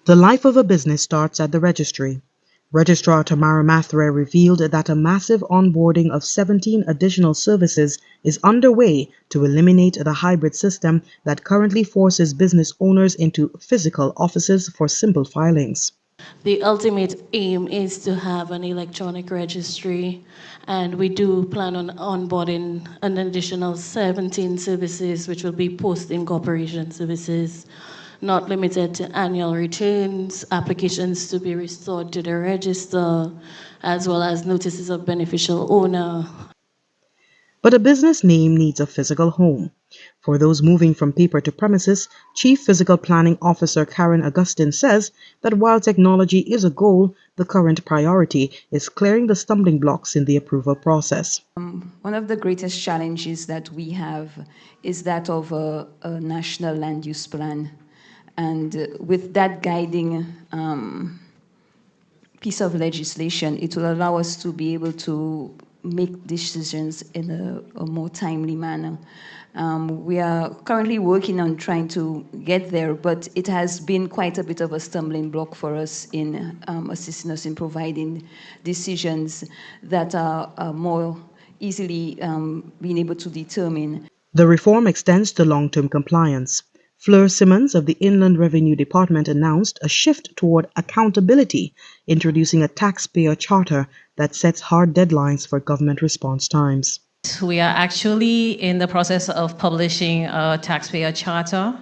The life of a business starts at the registry. Registrar Tamara Mathre revealed that a massive onboarding of 17 additional services is underway to eliminate the hybrid system that currently forces business owners into physical offices for simple filings. The ultimate aim is to have an electronic registry, and we do plan on onboarding an additional 17 services, which will be post-incorporation services, not limited to annual returns, applications to be restored to the register, as well as notices of beneficial owner. But a business name needs a physical home. For those moving from paper to premises, Chief Physical Planning Officer Karen Augustin says that while technology is a goal, the current priority is clearing the stumbling blocks in the approval process. One of the greatest challenges that we have is that of a national land use plan. And with that guiding piece of legislation, it will allow us to be able to make decisions in a more timely manner. We are currently working on trying to get there, but it has been quite a bit of a stumbling block for us in assisting us in providing decisions that are more easily being able to determine. The reform extends to long-term compliance. Fleur Simmons of the Inland Revenue Department announced a shift toward accountability, introducing a taxpayer charter that sets hard deadlines for government response times. We are actually in the process of publishing a taxpayer charter,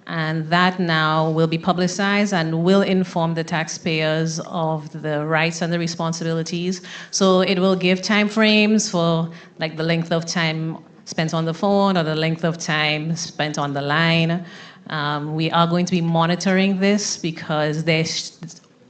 and that now will be publicized and will inform the taxpayers of the rights and the responsibilities. So it will give timeframes for like the length of time spent on the phone or the length of time spent on the line. We are going to be monitoring this because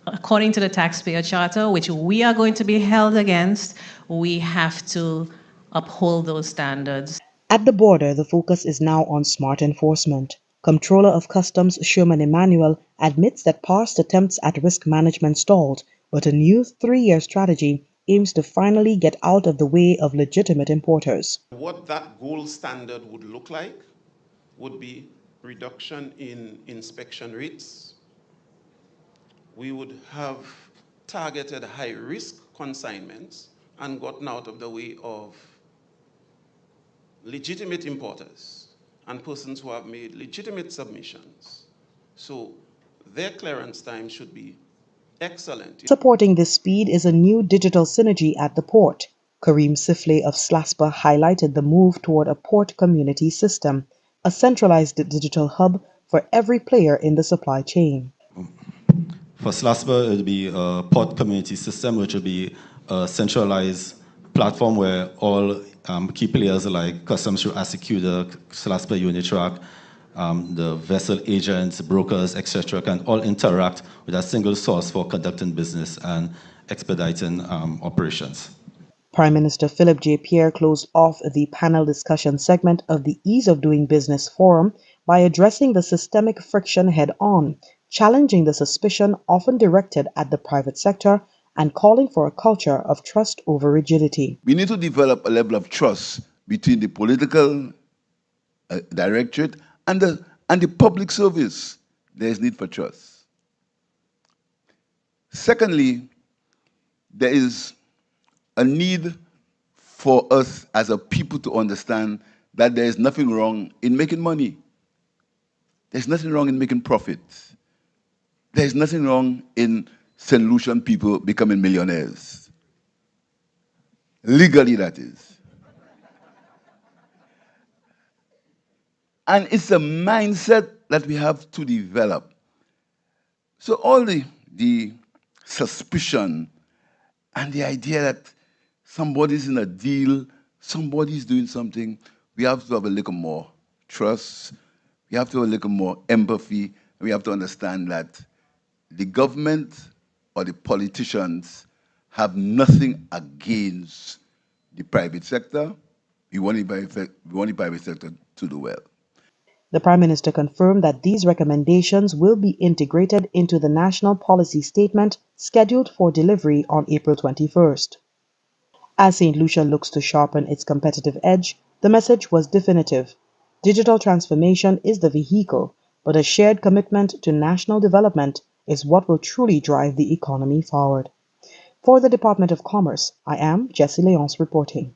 according to the taxpayer charter, which we are going to be held against, we have to uphold those standards. At the border, the focus is now on smart enforcement. Comptroller of Customs Sherman Emanuel admits that past attempts at risk management stalled, but a new 3-year strategy aims to finally get out of the way of legitimate importers. What that gold standard would look like would be reduction in inspection rates. We would have targeted high-risk consignments and gotten out of the way of legitimate importers and persons who have made legitimate submissions. So their clearance time should be excellent. Supporting this speed is a new digital synergy at the port. Kareem Sifle of SLASPA highlighted the move toward a port community system, a centralized digital hub for every player in the supply chain. For SLASPA, it will be a port community system, which will be a centralized platform where all key players like Customs through ASIQ, the SLASPA Unitrack, the vessel agents, brokers, etc., can all interact with a single source for conducting business and expediting operations. Prime Minister Philip J. Pierre closed off the panel discussion segment of the Ease of Doing Business Forum by addressing the systemic friction head-on, challenging the suspicion often directed at the private sector and calling for a culture of trust over rigidity. We need to develop a level of trust between the political directorate and the public service. There is need for trust. Secondly, there is a need for us as a people to understand that there is nothing wrong in making money. There's nothing wrong in making profits. There's nothing wrong in Saint Lucian people becoming millionaires. Legally, that is. And it's a mindset that we have to develop. So all the suspicion and the idea that somebody's in a deal, somebody's doing something, we have to have a little more trust, we have to have a little more empathy, and we have to understand that the government or the politicians have nothing against the private sector. We want the private sector to do well. The Prime Minister confirmed that these recommendations will be integrated into the National Policy Statement scheduled for delivery on April 21st. As Saint Lucia looks to sharpen its competitive edge, the message was definitive. Digital transformation is the vehicle, but a shared commitment to national development is what will truly drive the economy forward. For the Department of Commerce, I am Jessie Leonce reporting.